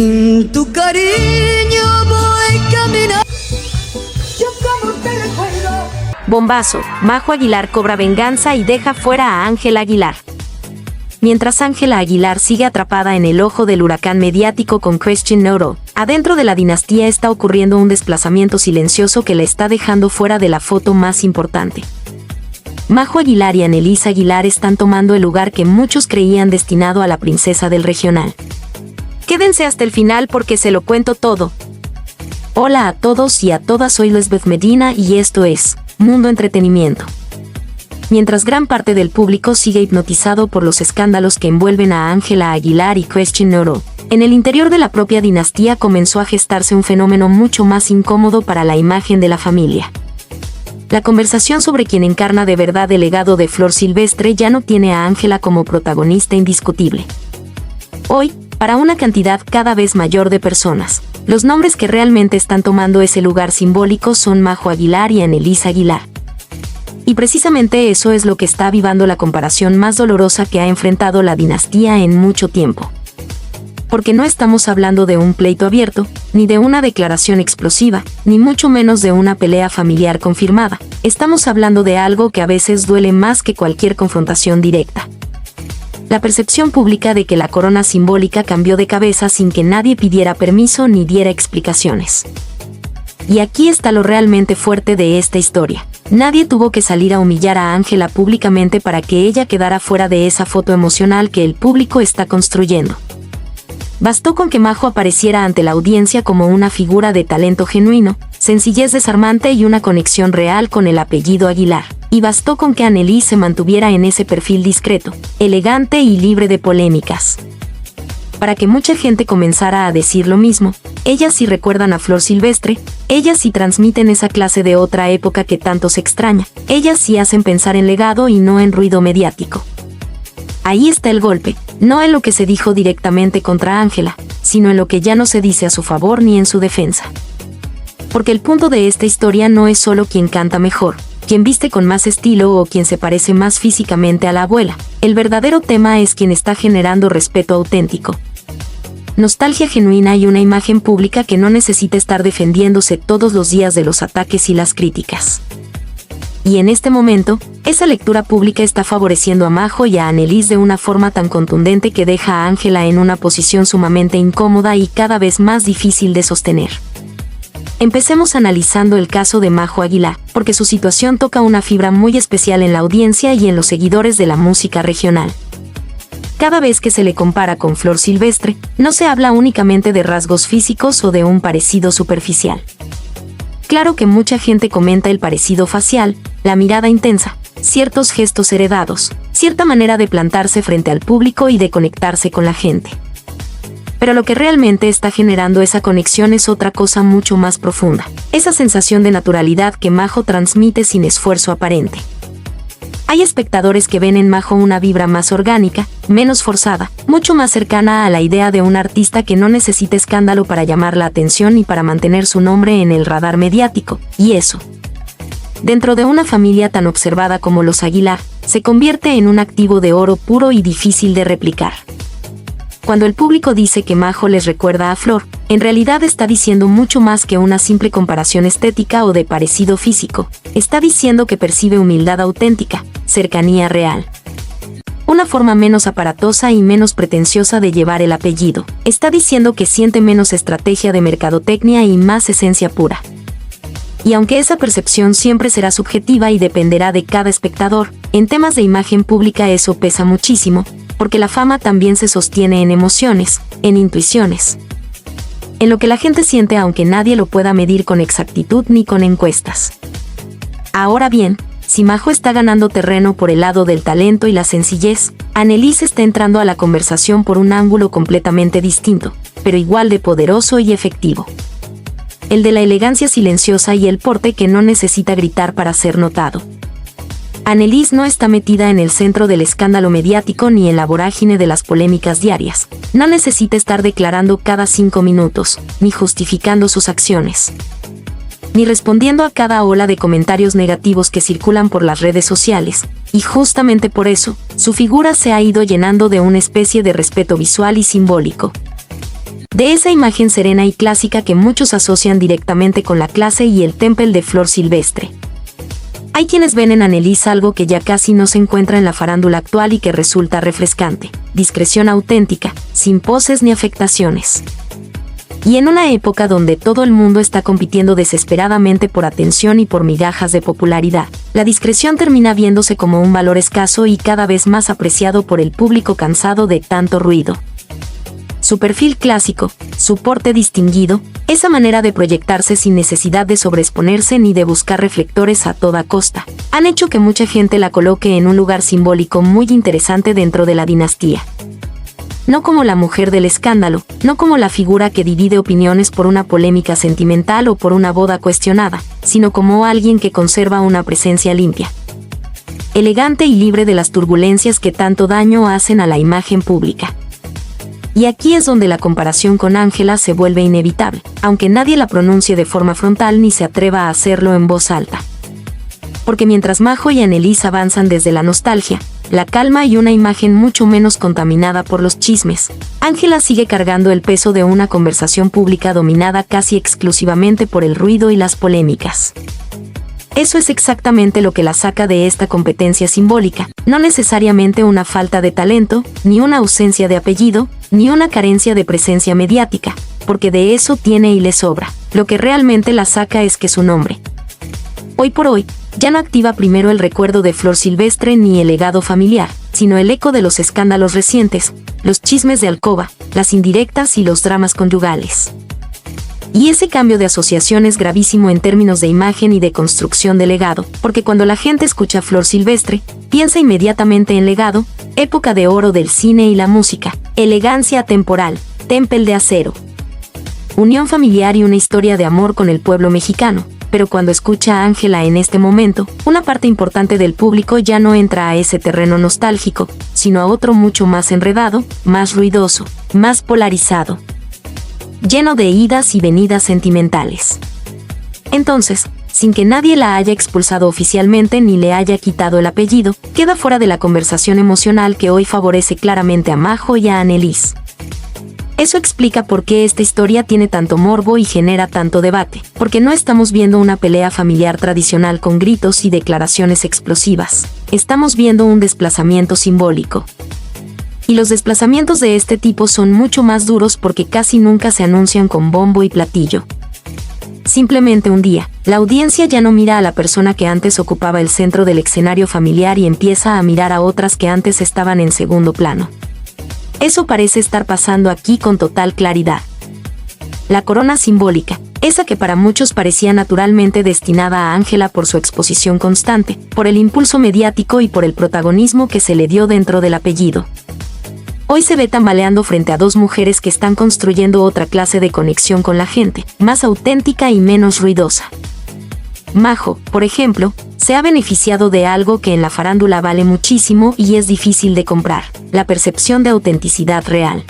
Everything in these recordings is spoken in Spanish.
Tu cariño voy caminando. Yo como te recuerdo. Bombazo, Majo Aguilar cobra venganza y deja fuera a Ángela Aguilar. Mientras Ángela Aguilar sigue atrapada en el ojo del huracán mediático con Christian Nodal, adentro de la dinastía está ocurriendo un desplazamiento silencioso que la está dejando fuera de la foto más importante. Majo Aguilar y Anneliese Aguilar están tomando el lugar que muchos creían destinado a la princesa del regional. Quédense hasta el final porque se lo cuento todo. Hola a todos y a todas, soy Lisbeth Medina y esto es Mundo Entretenimiento. Mientras gran parte del público sigue hipnotizado por los escándalos que envuelven a Ángela Aguilar y Christian Nodal, en el interior de la propia dinastía comenzó a gestarse un fenómeno mucho más incómodo para la imagen de la familia. La conversación sobre quién encarna de verdad el legado de Flor Silvestre ya no tiene a Ángela como protagonista indiscutible. Hoy, para una cantidad cada vez mayor de personas, los nombres que realmente están tomando ese lugar simbólico son Majo Aguilar y Anneliese Aguilar. Y precisamente eso es lo que está avivando la comparación más dolorosa que ha enfrentado la dinastía en mucho tiempo. Porque no estamos hablando de un pleito abierto, ni de una declaración explosiva, ni mucho menos de una pelea familiar confirmada. Estamos hablando de algo que a veces duele más que cualquier confrontación directa. La percepción pública de que la corona simbólica cambió de cabeza sin que nadie pidiera permiso ni diera explicaciones. Y aquí está lo realmente fuerte de esta historia. Nadie tuvo que salir a humillar a Ángela públicamente para que ella quedara fuera de esa foto emocional que el público está construyendo. Bastó con que Majo apareciera ante la audiencia como una figura de talento genuino, sencillez desarmante y una conexión real con el apellido Aguilar. Y bastó con que Anneliese se mantuviera en ese perfil discreto, elegante y libre de polémicas. Para que mucha gente comenzara a decir lo mismo, ellas sí recuerdan a Flor Silvestre, ellas sí transmiten esa clase de otra época que tanto se extraña, ellas sí hacen pensar en legado y no en ruido mediático. Ahí está el golpe, no en lo que se dijo directamente contra Ángela, sino en lo que ya no se dice a su favor ni en su defensa. Porque el punto de esta historia no es solo quien canta mejor, quien viste con más estilo o quien se parece más físicamente a la abuela. El verdadero tema es quien está generando respeto auténtico. Nostalgia genuina y una imagen pública que no necesita estar defendiéndose todos los días de los ataques y las críticas. Y en este momento, esa lectura pública está favoreciendo a Majo y a Anneliese de una forma tan contundente que deja a Ángela en una posición sumamente incómoda y cada vez más difícil de sostener. Empecemos analizando el caso de Majo Aguilar, porque su situación toca una fibra muy especial en la audiencia y en los seguidores de la música regional. Cada vez que se le compara con Flor Silvestre, no se habla únicamente de rasgos físicos o de un parecido superficial. Claro que mucha gente comenta el parecido facial, la mirada intensa, ciertos gestos heredados, cierta manera de plantarse frente al público y de conectarse con la gente. Pero lo que realmente está generando esa conexión es otra cosa mucho más profunda, esa sensación de naturalidad que Majo transmite sin esfuerzo aparente. Hay espectadores que ven en Majo una vibra más orgánica, menos forzada, mucho más cercana a la idea de un artista que no necesita escándalo para llamar la atención y para mantener su nombre en el radar mediático, y eso, dentro de una familia tan observada como los Aguilar, se convierte en un activo de oro puro y difícil de replicar. Cuando el público dice que Majo les recuerda a Flor, en realidad está diciendo mucho más que una simple comparación estética o de parecido físico. Está diciendo que percibe humildad auténtica, cercanía real. Una forma menos aparatosa y menos pretenciosa de llevar el apellido. Está diciendo que siente menos estrategia de mercadotecnia y más esencia pura. Y aunque esa percepción siempre será subjetiva y dependerá de cada espectador, en temas de imagen pública eso pesa muchísimo, porque la fama también se sostiene en emociones, en intuiciones. En lo que la gente siente aunque nadie lo pueda medir con exactitud ni con encuestas. Ahora bien, si Majo está ganando terreno por el lado del talento y la sencillez, Anneliese está entrando a la conversación por un ángulo completamente distinto, pero igual de poderoso y efectivo. El de la elegancia silenciosa y el porte que no necesita gritar para ser notado. Anneliese no está metida en el centro del escándalo mediático ni en la vorágine de las polémicas diarias. No necesita estar declarando cada 5 minutos, ni justificando sus acciones, ni respondiendo a cada ola de comentarios negativos que circulan por las redes sociales, y justamente por eso, su figura se ha ido llenando de una especie de respeto visual y simbólico. De esa imagen serena y clásica que muchos asocian directamente con la clase y el temple de Flor Silvestre. Hay quienes ven en Anneliese algo que ya casi no se encuentra en la farándula actual y que resulta refrescante: discreción auténtica, sin poses ni afectaciones. Y en una época donde todo el mundo está compitiendo desesperadamente por atención y por migajas de popularidad, la discreción termina viéndose como un valor escaso y cada vez más apreciado por el público cansado de tanto ruido. Su perfil clásico, su porte distinguido, esa manera de proyectarse sin necesidad de sobreexponerse ni de buscar reflectores a toda costa, han hecho que mucha gente la coloque en un lugar simbólico muy interesante dentro de la dinastía. No como la mujer del escándalo, no como la figura que divide opiniones por una polémica sentimental o por una boda cuestionada, sino como alguien que conserva una presencia limpia, elegante y libre de las turbulencias que tanto daño hacen a la imagen pública. Y aquí es donde la comparación con Ángela se vuelve inevitable, aunque nadie la pronuncie de forma frontal ni se atreva a hacerlo en voz alta. Porque mientras Majo y Anneliese avanzan desde la nostalgia, la calma y una imagen mucho menos contaminada por los chismes, Ángela sigue cargando el peso de una conversación pública dominada casi exclusivamente por el ruido y las polémicas. Eso es exactamente lo que la saca de esta competencia simbólica, no necesariamente una falta de talento, ni una ausencia de apellido, ni una carencia de presencia mediática, porque de eso tiene y le sobra. Lo que realmente la saca es que su nombre, hoy por hoy, ya no activa primero el recuerdo de Flor Silvestre ni el legado familiar, sino el eco de los escándalos recientes, los chismes de alcoba, las indirectas y los dramas conyugales. Y ese cambio de asociación es gravísimo en términos de imagen y de construcción de legado, porque cuando la gente escucha Flor Silvestre, piensa inmediatamente en legado, época de oro del cine y la música, elegancia atemporal, temple de acero, unión familiar y una historia de amor con el pueblo mexicano. Pero cuando escucha a Ángela en este momento, una parte importante del público ya no entra a ese terreno nostálgico, sino a otro mucho más enredado, más ruidoso, más polarizado, lleno de idas y venidas sentimentales. Entonces, sin que nadie la haya expulsado oficialmente ni le haya quitado el apellido, queda fuera de la conversación emocional que hoy favorece claramente a Majo y a Anneliese. Eso explica por qué esta historia tiene tanto morbo y genera tanto debate, porque no estamos viendo una pelea familiar tradicional con gritos y declaraciones explosivas. Estamos viendo un desplazamiento simbólico. Y los desplazamientos de este tipo son mucho más duros porque casi nunca se anuncian con bombo y platillo. Simplemente un día, la audiencia ya no mira a la persona que antes ocupaba el centro del escenario familiar y empieza a mirar a otras que antes estaban en segundo plano. Eso parece estar pasando aquí con total claridad. La corona simbólica, esa que para muchos parecía naturalmente destinada a Ángela por su exposición constante, por el impulso mediático y por el protagonismo que se le dio dentro del apellido, hoy se ve tambaleando frente a dos mujeres que están construyendo otra clase de conexión con la gente, más auténtica y menos ruidosa. Majo, por ejemplo, se ha beneficiado de algo que en la farándula vale muchísimo y es difícil de comprar: la percepción de autenticidad real.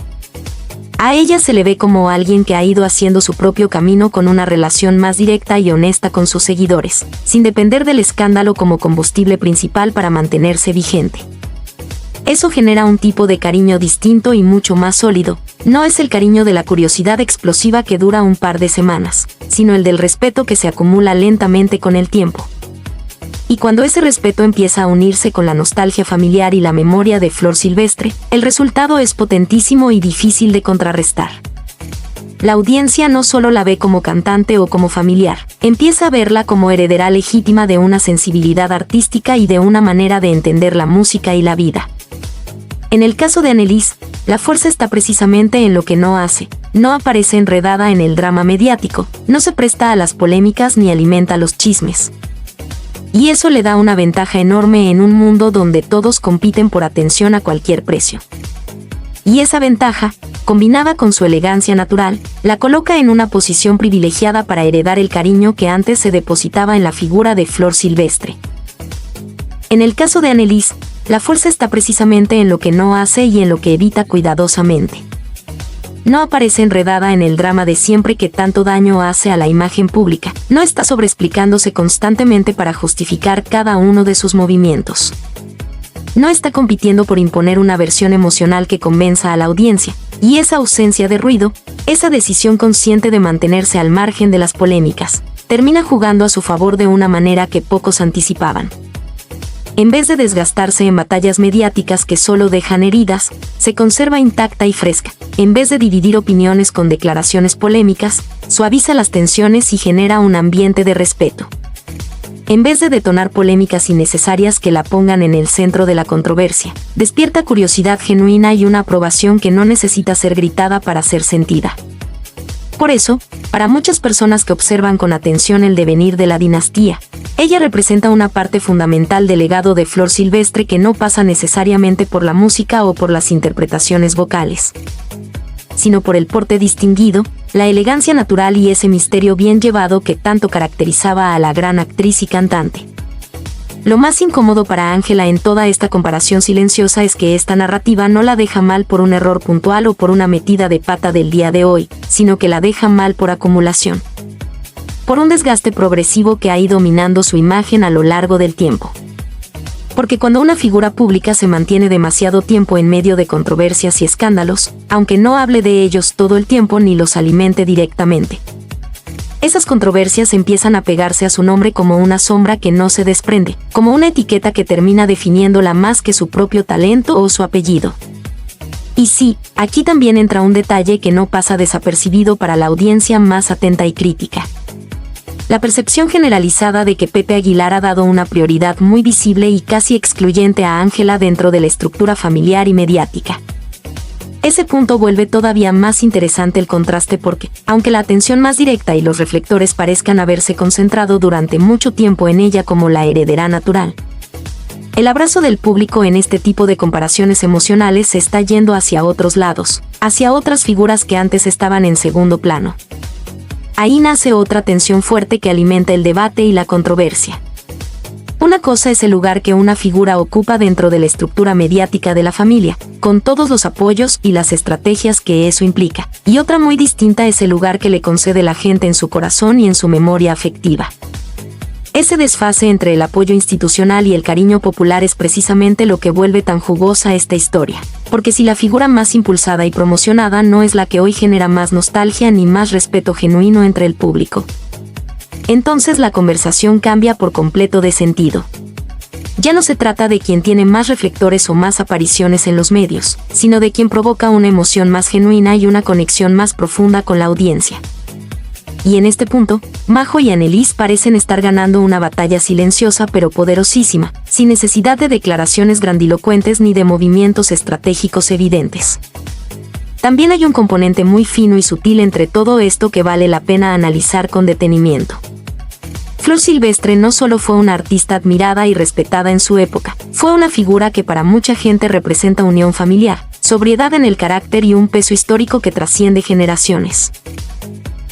A ella se le ve como alguien que ha ido haciendo su propio camino con una relación más directa y honesta con sus seguidores, sin depender del escándalo como combustible principal para mantenerse vigente. Eso genera un tipo de cariño distinto y mucho más sólido. No es el cariño de la curiosidad explosiva que dura un par de semanas, sino el del respeto que se acumula lentamente con el tiempo. Y cuando ese respeto empieza a unirse con la nostalgia familiar y la memoria de Flor Silvestre, el resultado es potentísimo y difícil de contrarrestar. La audiencia no solo la ve como cantante o como familiar, empieza a verla como heredera legítima de una sensibilidad artística y de una manera de entender la música y la vida. En el caso de Anneliese, la fuerza está precisamente en lo que no hace. No aparece enredada en el drama mediático, no se presta a las polémicas ni alimenta los chismes. Y eso le da una ventaja enorme en un mundo donde todos compiten por atención a cualquier precio. Y esa ventaja, combinada con su elegancia natural, la coloca en una posición privilegiada para heredar el cariño que antes se depositaba en la figura de Flor Silvestre. En el caso de Anneliese, la fuerza está precisamente en lo que no hace y en lo que evita cuidadosamente. No aparece enredada en el drama de siempre que tanto daño hace a la imagen pública, no está sobreexplicándose constantemente para justificar cada uno de sus movimientos. No está compitiendo por imponer una versión emocional que convenza a la audiencia, y esa ausencia de ruido, esa decisión consciente de mantenerse al margen de las polémicas, termina jugando a su favor de una manera que pocos anticipaban. En vez de desgastarse en batallas mediáticas que solo dejan heridas, se conserva intacta y fresca. En vez de dividir opiniones con declaraciones polémicas, suaviza las tensiones y genera un ambiente de respeto. En vez de detonar polémicas innecesarias que la pongan en el centro de la controversia, despierta curiosidad genuina y una aprobación que no necesita ser gritada para ser sentida. Por eso, para muchas personas que observan con atención el devenir de la dinastía, ella representa una parte fundamental del legado de Flor Silvestre que no pasa necesariamente por la música o por las interpretaciones vocales, sino por el porte distinguido, la elegancia natural y ese misterio bien llevado que tanto caracterizaba a la gran actriz y cantante. Lo más incómodo para Ángela en toda esta comparación silenciosa es que esta narrativa no la deja mal por un error puntual o por una metida de pata del día de hoy, sino que la deja mal por acumulación. Por un desgaste progresivo que ha ido minando su imagen a lo largo del tiempo. Porque cuando una figura pública se mantiene demasiado tiempo en medio de controversias y escándalos, aunque no hable de ellos todo el tiempo ni los alimente directamente, esas controversias empiezan a pegarse a su nombre como una sombra que no se desprende, como una etiqueta que termina definiéndola más que su propio talento o su apellido. Y sí, aquí también entra un detalle que no pasa desapercibido para la audiencia más atenta y crítica. La percepción generalizada de que Pepe Aguilar ha dado una prioridad muy visible y casi excluyente a Ángela dentro de la estructura familiar y mediática. Ese punto vuelve todavía más interesante el contraste porque, aunque la atención más directa y los reflectores parezcan haberse concentrado durante mucho tiempo en ella como la heredera natural, el abrazo del público en este tipo de comparaciones emocionales se está yendo hacia otros lados, hacia otras figuras que antes estaban en segundo plano. Ahí nace otra tensión fuerte que alimenta el debate y la controversia. Una cosa es el lugar que una figura ocupa dentro de la estructura mediática de la familia, con todos los apoyos y las estrategias que eso implica, y otra muy distinta es el lugar que le concede la gente en su corazón y en su memoria afectiva. Ese desfase entre el apoyo institucional y el cariño popular es precisamente lo que vuelve tan jugosa esta historia, porque si la figura más impulsada y promocionada no es la que hoy genera más nostalgia ni más respeto genuino entre el público, entonces la conversación cambia por completo de sentido. Ya no se trata de quien tiene más reflectores o más apariciones en los medios, sino de quien provoca una emoción más genuina y una conexión más profunda con la audiencia. Y en este punto, Majo y Anneliese parecen estar ganando una batalla silenciosa pero poderosísima, sin necesidad de declaraciones grandilocuentes ni de movimientos estratégicos evidentes. También hay un componente muy fino y sutil entre todo esto que vale la pena analizar con detenimiento. Flor Silvestre no solo fue una artista admirada y respetada en su época, fue una figura que para mucha gente representa unión familiar, sobriedad en el carácter y un peso histórico que trasciende generaciones.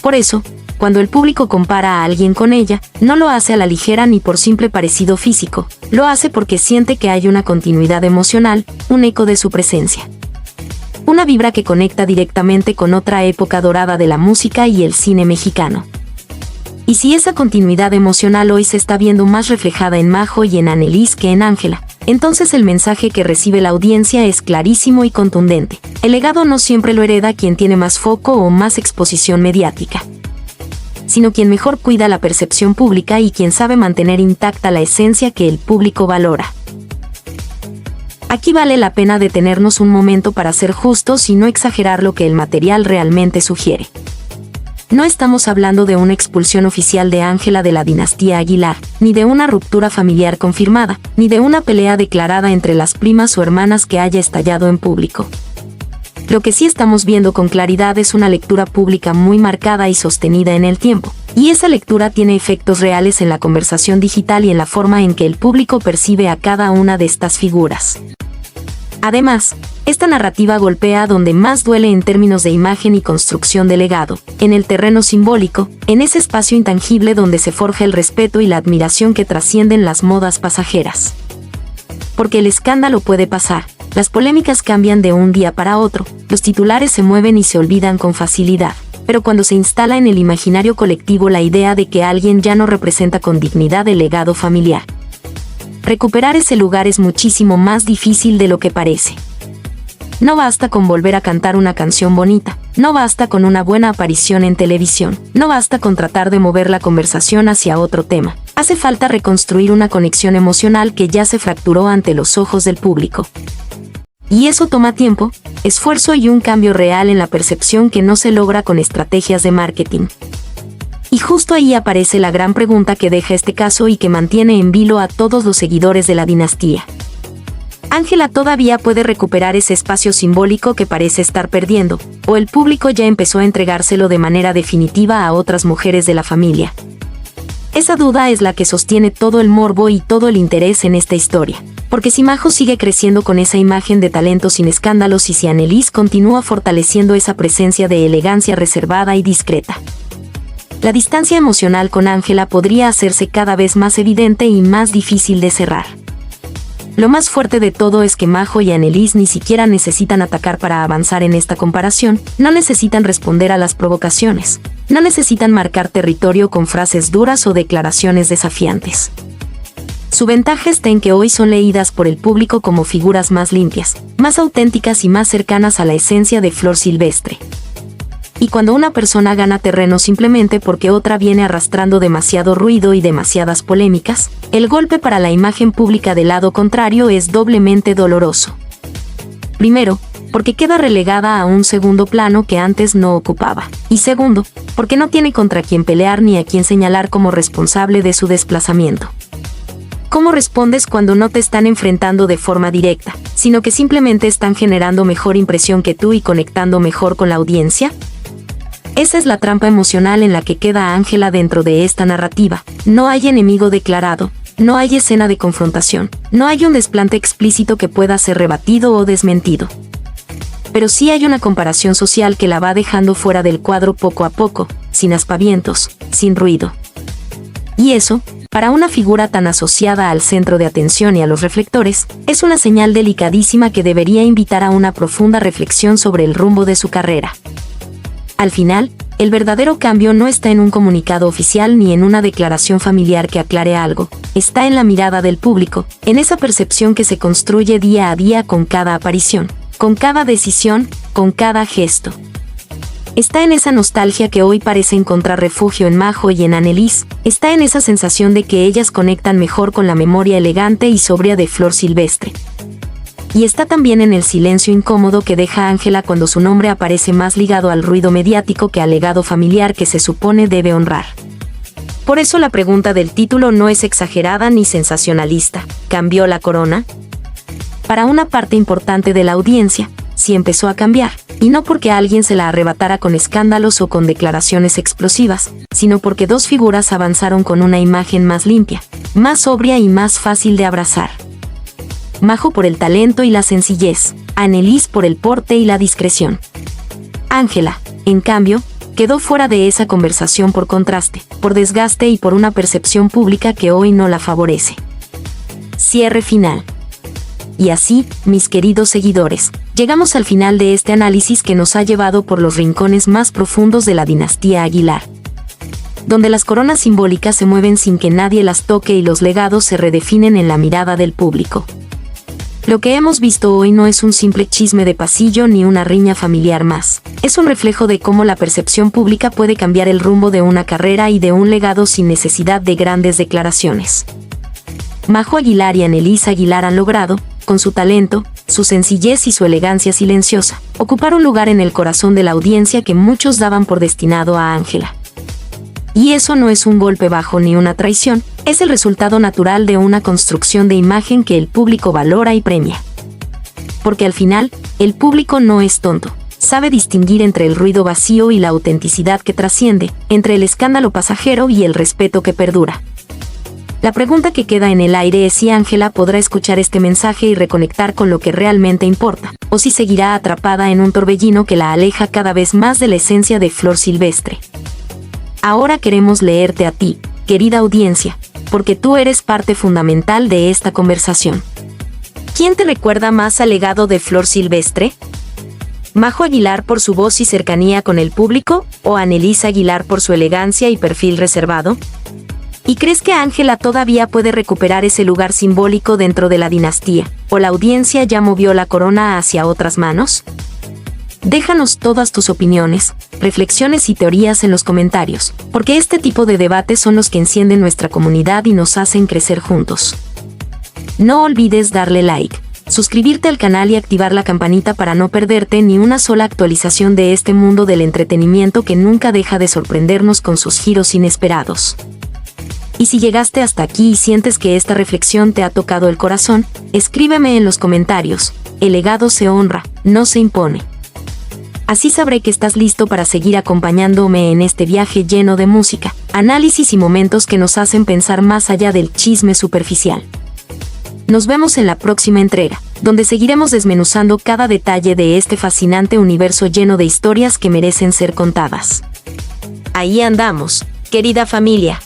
Por eso, cuando el público compara a alguien con ella, no lo hace a la ligera ni por simple parecido físico, lo hace porque siente que hay una continuidad emocional, un eco de su presencia. Una vibra que conecta directamente con otra época dorada de la música y el cine mexicano. Y si esa continuidad emocional hoy se está viendo más reflejada en Majo y en Anneliese que en Ángela, entonces el mensaje que recibe la audiencia es clarísimo y contundente. El legado no siempre lo hereda quien tiene más foco o más exposición mediática, sino quien mejor cuida la percepción pública y quien sabe mantener intacta la esencia que el público valora. Aquí vale la pena detenernos un momento para ser justos y no exagerar lo que el material realmente sugiere. No estamos hablando de una expulsión oficial de Ángela de la dinastía Aguilar, ni de una ruptura familiar confirmada, ni de una pelea declarada entre las primas o hermanas que haya estallado en público. Lo que sí estamos viendo con claridad es una lectura pública muy marcada y sostenida en el tiempo, y esa lectura tiene efectos reales en la conversación digital y en la forma en que el público percibe a cada una de estas figuras. Además, esta narrativa golpea donde más duele en términos de imagen y construcción de legado, en el terreno simbólico, en ese espacio intangible donde se forja el respeto y la admiración que trascienden las modas pasajeras. Porque el escándalo puede pasar, las polémicas cambian de un día para otro, los titulares se mueven y se olvidan con facilidad, pero cuando se instala en el imaginario colectivo la idea de que alguien ya no representa con dignidad el legado familiar, recuperar ese lugar es muchísimo más difícil de lo que parece. No basta con volver a cantar una canción bonita, no basta con una buena aparición en televisión, no basta con tratar de mover la conversación hacia otro tema. Hace falta reconstruir una conexión emocional que ya se fracturó ante los ojos del público. Y eso toma tiempo, esfuerzo y un cambio real en la percepción que no se logra con estrategias de marketing. Y justo ahí aparece la gran pregunta que deja este caso y que mantiene en vilo a todos los seguidores de la dinastía. ¿Ángela todavía puede recuperar ese espacio simbólico que parece estar perdiendo, o el público ya empezó a entregárselo de manera definitiva a otras mujeres de la familia? Esa duda es la que sostiene todo el morbo y todo el interés en esta historia. Porque si Majo sigue creciendo con esa imagen de talento sin escándalos y si Anneliese continúa fortaleciendo esa presencia de elegancia reservada y discreta, la distancia emocional con Ángela podría hacerse cada vez más evidente y más difícil de cerrar. Lo más fuerte de todo es que Majo y Anneliese ni siquiera necesitan atacar para avanzar en esta comparación, no necesitan responder a las provocaciones, no necesitan marcar territorio con frases duras o declaraciones desafiantes. Su ventaja está en que hoy son leídas por el público como figuras más limpias, más auténticas y más cercanas a la esencia de Flor Silvestre. Y cuando una persona gana terreno simplemente porque otra viene arrastrando demasiado ruido y demasiadas polémicas, el golpe para la imagen pública del lado contrario es doblemente doloroso. Primero, porque queda relegada a un segundo plano que antes no ocupaba. Y segundo, porque no tiene contra quién pelear ni a quién señalar como responsable de su desplazamiento. ¿Cómo respondes cuando no te están enfrentando de forma directa, sino que simplemente están generando mejor impresión que tú y conectando mejor con la audiencia? Esa es la trampa emocional en la que queda Ángela dentro de esta narrativa. No hay enemigo declarado, no hay escena de confrontación, no hay un desplante explícito que pueda ser rebatido o desmentido. Pero sí hay una comparación social que la va dejando fuera del cuadro poco a poco, sin aspavientos, sin ruido. Y eso, para una figura tan asociada al centro de atención y a los reflectores, es una señal delicadísima que debería invitar a una profunda reflexión sobre el rumbo de su carrera. Al final, el verdadero cambio no está en un comunicado oficial ni en una declaración familiar que aclare algo, está en la mirada del público, en esa percepción que se construye día a día con cada aparición, con cada decisión, con cada gesto. Está en esa nostalgia que hoy parece encontrar refugio en Majo y en Anneliese, está en esa sensación de que ellas conectan mejor con la memoria elegante y sobria de Flor Silvestre. Y está también en el silencio incómodo que deja Ángela cuando su nombre aparece más ligado al ruido mediático que al legado familiar que se supone debe honrar. Por eso la pregunta del título no es exagerada ni sensacionalista. ¿Cambió la corona? Para una parte importante de la audiencia, sí empezó a cambiar, y no porque alguien se la arrebatara con escándalos o con declaraciones explosivas, sino porque dos figuras avanzaron con una imagen más limpia, más sobria y más fácil de abrazar. Majo por el talento y la sencillez, Anneliese por el porte y la discreción. Ángela, en cambio, quedó fuera de esa conversación por contraste, por desgaste y por una percepción pública que hoy no la favorece. Cierre final. Y así, mis queridos seguidores, llegamos al final de este análisis que nos ha llevado por los rincones más profundos de la dinastía Aguilar, donde las coronas simbólicas se mueven sin que nadie las toque y los legados se redefinen en la mirada del público. Lo que hemos visto hoy no es un simple chisme de pasillo ni una riña familiar más. Es un reflejo de cómo la percepción pública puede cambiar el rumbo de una carrera y de un legado sin necesidad de grandes declaraciones. Majo Aguilar y Anneliese Aguilar han logrado, con su talento, su sencillez y su elegancia silenciosa, ocupar un lugar en el corazón de la audiencia que muchos daban por destinado a Ángela. Y eso no es un golpe bajo ni una traición, es el resultado natural de una construcción de imagen que el público valora y premia. Porque al final, el público no es tonto, sabe distinguir entre el ruido vacío y la autenticidad que trasciende, entre el escándalo pasajero y el respeto que perdura. La pregunta que queda en el aire es si Ángela podrá escuchar este mensaje y reconectar con lo que realmente importa, o si seguirá atrapada en un torbellino que la aleja cada vez más de la esencia de Flor Silvestre. Ahora queremos leerte a ti, querida audiencia, porque tú eres parte fundamental de esta conversación. ¿Quién te recuerda más al legado de Flor Silvestre? ¿Majo Aguilar por su voz y cercanía con el público, o Anneliese Aguilar por su elegancia y perfil reservado? ¿Y crees que Ángela todavía puede recuperar ese lugar simbólico dentro de la dinastía, o la audiencia ya movió la corona hacia otras manos? Déjanos todas tus opiniones, reflexiones y teorías en los comentarios, porque este tipo de debates son los que encienden nuestra comunidad y nos hacen crecer juntos. No olvides darle like, suscribirte al canal y activar la campanita para no perderte ni una sola actualización de este mundo del entretenimiento que nunca deja de sorprendernos con sus giros inesperados. Y si llegaste hasta aquí y sientes que esta reflexión te ha tocado el corazón, escríbeme en los comentarios. El legado se honra, no se impone. Así sabré que estás listo para seguir acompañándome en este viaje lleno de música, análisis y momentos que nos hacen pensar más allá del chisme superficial. Nos vemos en la próxima entrega, donde seguiremos desmenuzando cada detalle de este fascinante universo lleno de historias que merecen ser contadas. Ahí andamos, querida familia.